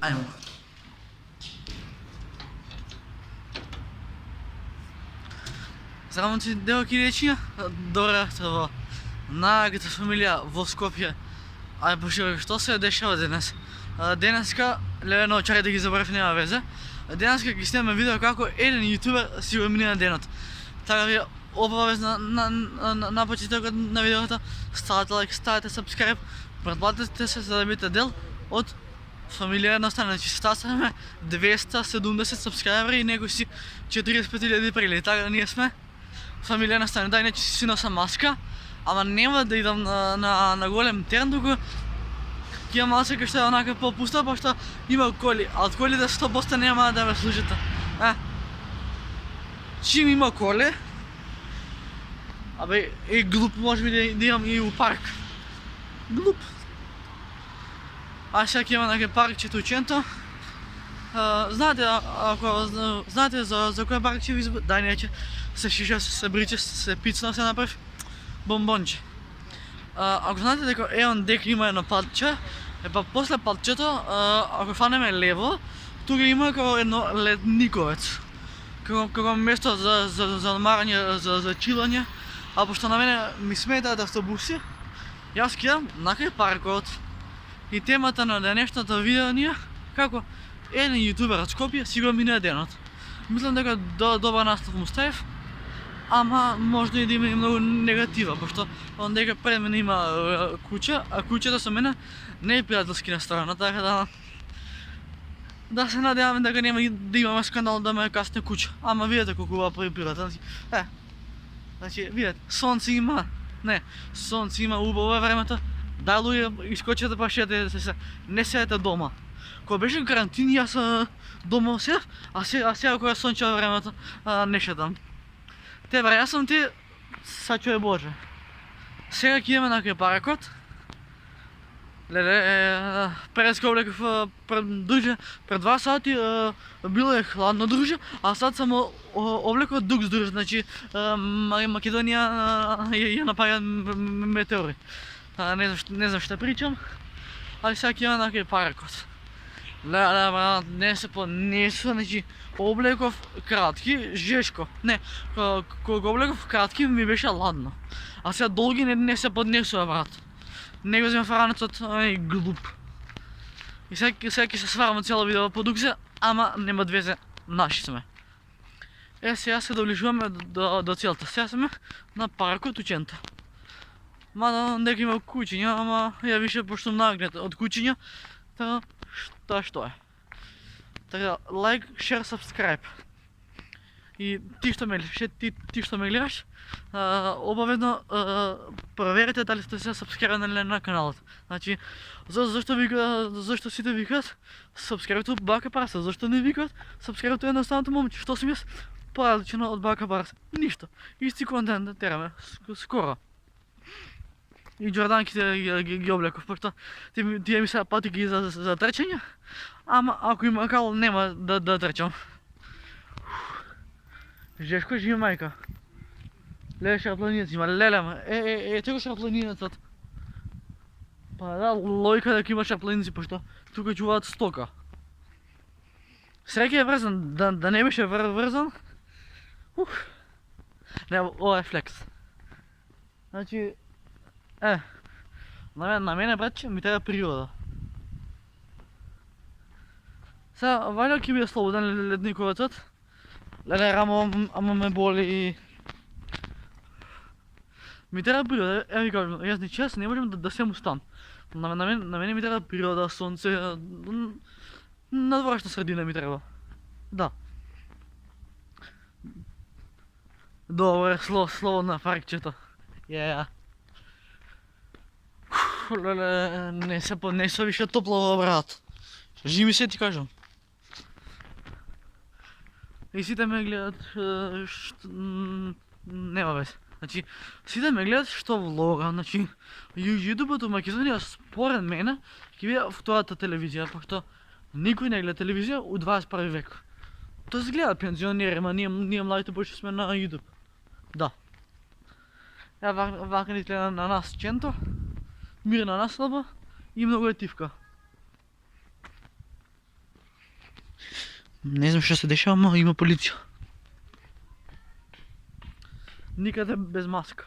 Ajmo. Zdravim ti devojki rečи, добре в нагата фамилия во Скопје. Ај боже, што се дешава денес? Денеска, леле вчера да ги забравив, нема везе. Денеска ги снимаме видео како еден јутубер си го минува денот. Така ви обавезно напочетокот на видеото, ставате лайк, ставате subscribe, претплатете се за да бидете дел од фамилија едностранно. Значи стасаме 270 сабскрайбери и него си 45.000 прилети. Така ние сме фамилија едностранно. Да, иначе си носам маска, ама нема да идам на голем терен, туку ќе имам маска која што е онака попуста, пошто има коли, а од колите 100% нема да ме слушате. Чим има коли, абе е глуп можеби да имам и у парк. Глуп. Аз сега имам на паркчето ученто. Знаете, ако знаете за кој паркче ви избор... Да, неќе се шиша, се бриче, се пицна, се направи бомбонче. Ако знаете дека еон дек има едно патче, па после патчето, ако фанеме лево, тука има како едно ледниковец. Како место за одмарање, за чилање. А пошто на мене ми сметаат автобуси, јас кидам на крај паркот. И темата на денешното видео ни е како еден јутубер од Скопје си го минува денот. Мислам дека добар настав му ставив, ама можда и да има и многу негатива, пошто он дека пред мене има куќа, а куќата со мене не е пријателски настроена, така да се надеваме дека нема да имаме скандал да ме касне куќа. Ама видете колку убава природата. Значи, видете, сонце има, сонце има, убаво е времето. Да, луѓе, искочете па шетете се, не седете дома. Кога беше карантин, јас дома седев, а сега кога сончево времето, не шетам. Те бре, јас сум ти, сачуе Боже. Сега ќе идеме на крај паркот. Леле, пред го облеков друже, пред 2 сати било е хладно друже, а сад сам облеков дукс друже, значи Македонија ја напаѓа метеори. Не знам што причам, али сега ќе идеме на крај паркот. Леле, брат, не се поднесува, значи облеков кратки, жешко. Не, кога облеков кратки ми беше ладно, а сега долги не се поднесува, брат. Не го земам фаранецот, глуп. И сега ќе се сварам цело видео по дуксе, ама нема двезе, наши сме. Сега се доближуваме до целта. Сега сме на паркот учента. Мада дека има кучиња, ама ја више пошто нагнет од кучиња, така што е. Така, лайк, шер, subscribe. И ти што ме гледаш, ти што ме гледаш, обавезно проверете дали сте се сабскрайбнали на каналот. Значи, зашто сите викаат сабскрайбто Бака Парса, зашто не викаат сабскрайбто едноставното момче, што сум јас поразлично од Бака Парса? Ништо, исти контент тераме, скоро. И џорданките ги облеков, пошто тие ми се патики за трчање, ама ако има кал нема да трчам. Жешко живи мајка. Леле шарпланинец има, леле, чего шарпланинецот? Па да, лојка дека има шарпланинци, пошто тука чуваат стока. Среќа е врзан, да не беше врзан. Не, ова е флекс. Значи, на мене, братче, ми треба природа. Сега, ваljda ќе биде слободен ледниковецот. Леле, рамо, ама ме боли и... Ми треба природа, ви кажам, јас ни час не можем да сем устан. На мене ми треба природа, сонце, надворешна средина ми треба. Да. Добре, слободно на паркчето. Леле, не се поднесува више топло, брат. Жими се ти кажам. И сите ме гледат, нема вез. Значи, сите ме гледат што влогам, значи, јутубот у Македонија според мене ќе биде втората телевизија, пошто никој не гледа телевизија у 21 век. Тоа се гледа пензионери, ма ние младите больше сме на јутуб. Да. Вака ни гледа на нас ченто, мирна наслаба и многу етивка. Ne znam što se dešava, ima policija. Nikada bez maska.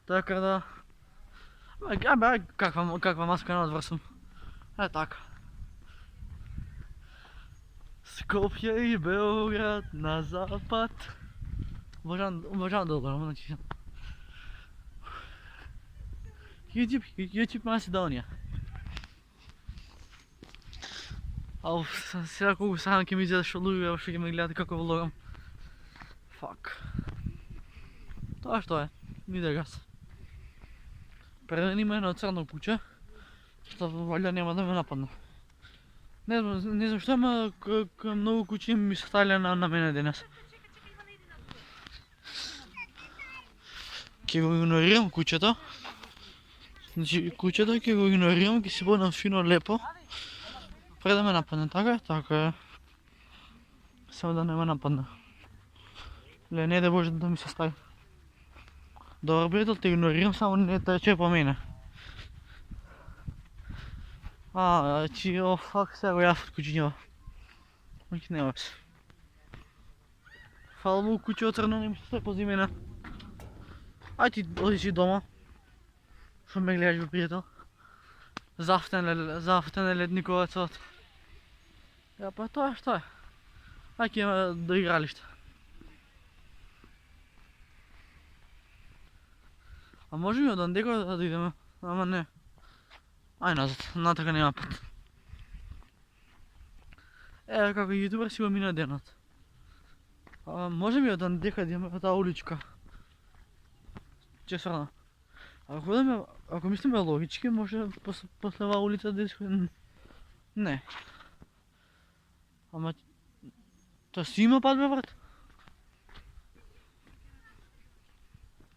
Tako da... kakva maska na odvrstom. Tako. Skopje i Beograd na zapad. Obožavam da odgledam, znači... YouTube Macedonija. Ау, сега колко само ќе ми изгледа шалуви, evo što ќе me gledate kako vlogam. Fuck. Това što е, видя газ. Пред мен има едно църно куче, що валя няма да ме нападне. Не знам що, ама много кучи ми се сталя на мене денес. Ќе го игнорирам кучето. Значи кучето ќе го игнорирам, ќе си бъдам фино лепо. Пред да ме нападне, така е. Само да не ме нападне. Ле, не да Боже да ми се стави. Добър приятел, те игнорирам, само не тече по мене. О, фак, сега го яв от кучиньова. Мъки не се. Хвала му куче отръвна, не ми се стай пози мене. Ай ти оди си дома. Що ме гледаш, бе, приятел? Зафтен е ледниковец от. Ja, pa to je što je. Ajde ima do igrališta. A može mi od ndeko da idemo? Ama ne. Aj nazad, nataka nema put. Evo kako youtuber si go mina denat. Može mi od ndeka da ima ta ulička. Честно. Ако мислиме логички, може после ова улица да изходим. Не. Ама... Та си има пат, бе, брат.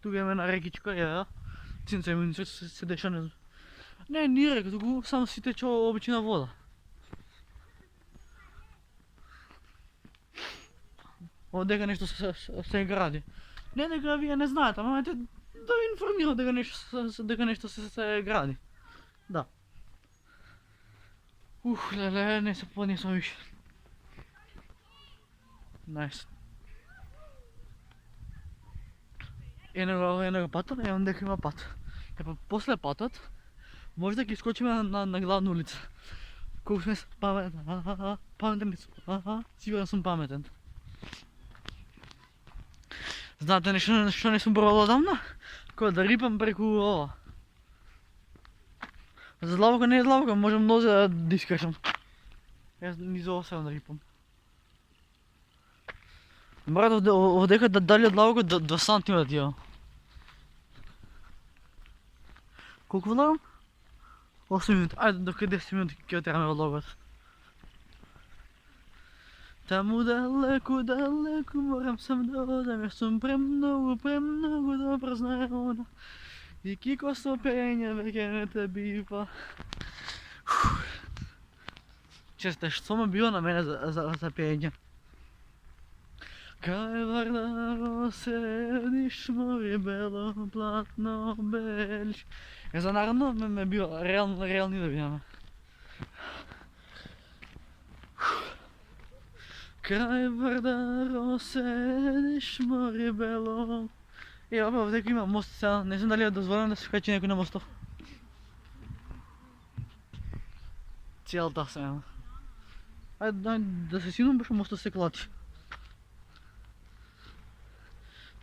Тук има една рекичка, я. Цинца ми се деша, не знам. Не, ни река, тук само си тече обична вода. Одека нещо се гради. Не, дека вие не знаете, ама да ви информирам дека нещо се гради. Да. Леле, не се поднесам више. Найс. Едного пата, едно дека има пат. После патът, може да ги изкочим на главна улица. Колко сме паметен ли съм? Сигурен съм паметен. Знаете нещо не съм пробвал отдавна? Кога да рипам преку ова. За длабока не е длабока, можем нозе да изкачам. Аз низ ова сега да рипам. Брат, овдека дали от длабока 2 сантима тия. Колко влагам? 8 минути. Айде до 10 минути ќе трябва влогат. Таму далеко морам сам да одам, јас сум премногу добро знае она. И кико со пење веќе не те бива. Често, што ме било на мене за пење? Кај Вардаро седиш, море бело, платно белиш. За наравно ме било, реални да биваме. Край Вардаро седиш, море бело. Овдека има мост сега, не знам дали е дозволено да се качи някой на мостов. Цялата сега. Айде да се сигурно беше моста се клати.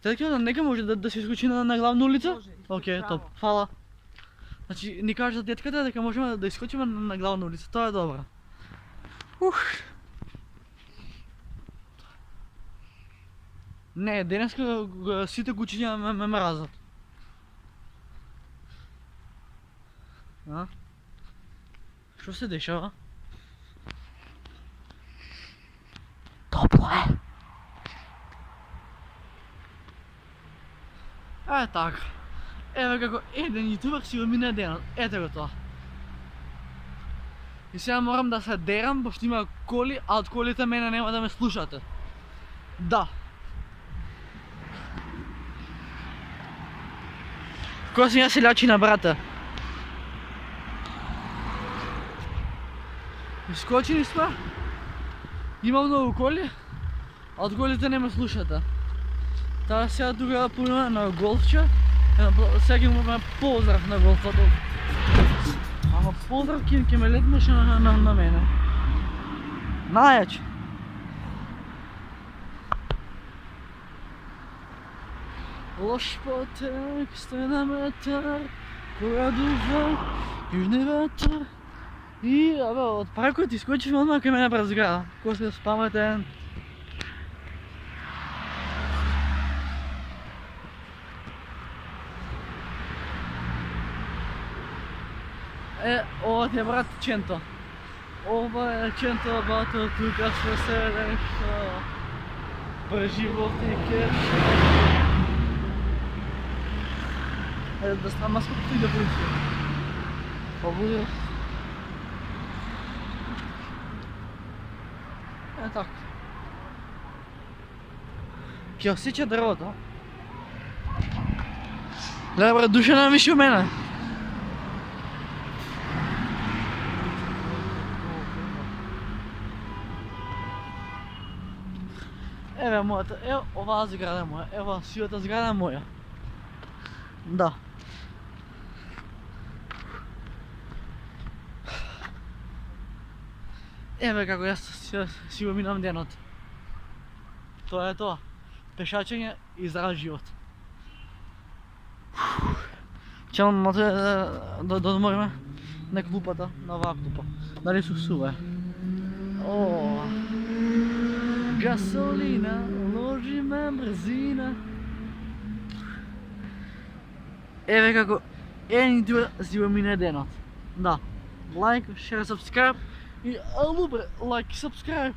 Така нека може да се изкочи на главна улица? Окей, топ. Фала. Значи ни кажа детката дека можеме да изкочим на главна улица, тоа е добро. Не, денеска сите кучиња ме мразат. Што се дешава? Топло е. Така. Ева како еден ютубер си го мине денот. Ете го тоа. И сега морам да се дерам, пошто има коли, а од колите мене нема да ме слушате. Да. Која сум ја селјачина, брата? Изскочили сме. Има много коли, а от колите не ме слушате. Та сега тогава поема на голфче. Всеки му ме поздрав на голфа. Ама поздрав ке ме летнеш на мене. Најач. Лош потек, стена метар, кога дува, южни ветар. И, от паркот изкочим одмah кај мене пред зграда. Кој се спаметен. Ова ти е брат Ченто. Ова е Ченто, бато, тука се седеш, преживотнike. Да стана маското и да полиция. Побудил. Так. Ќе осеќа дрвото. Гледа брат, Душана више у мене. Еве мојата, ево оваа зграда е моја, ево сивата зграда е моја. Да. Еве како јас си го минам денот. Тоа е тоа. Пешачење и здрав живот. Ќе да одмориме на клупата, на оваа клупа. Дали се сува? О. Gasolina, loži me brzina. Еве како еден тур си го мине денот. Да. Лайк, share, subscribe и алубре, лайк и subscribe.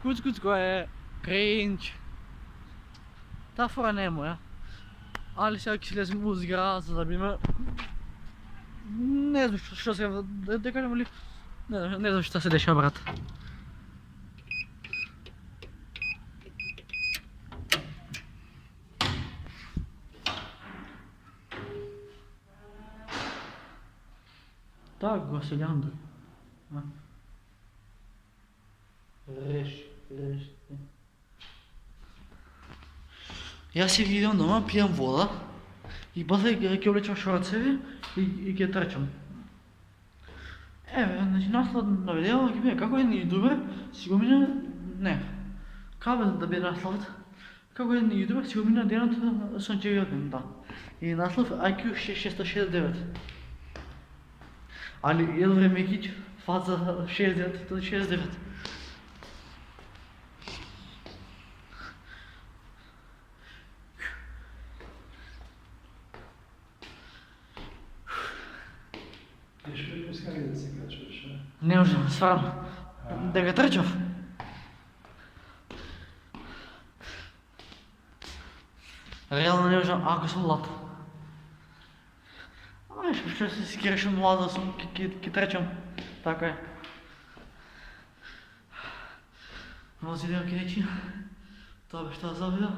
Куцко е кринч. Таа фора не е моја. Али сега ќе слезем у зграда за да биме. Не знам што се да кажем ли. Не знам што се деша, брат. Так го селянда. Реши. Јас си ги идам дома, пијам вода и после ќе облечам шорцеви и ќе трчам. Еве, значи наслов на видео ќе биде како еден јутубер си го мина, не, како да биде насловот, како еден јутубер си го мина денот сончевиот ден, да. И наслов IQ 669. Али едно време кич, фаза 69, тоа 69. Не можам, стварно. Дека трчав. Реално не можам, ако сум млад. Ама што се скирешам млад да сум, ке трчам. Така е. Вози видео ке речи. Тоа бе што за видео.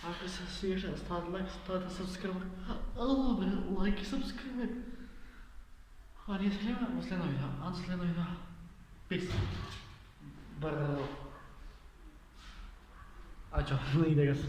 Ако се свиеше, ставате лайк, ставате subscribe. Ало бре, лайк и subscribe. А ние се видиме во следно видео, до следно видео. Peace. Браво. Ајчо, не иде гас.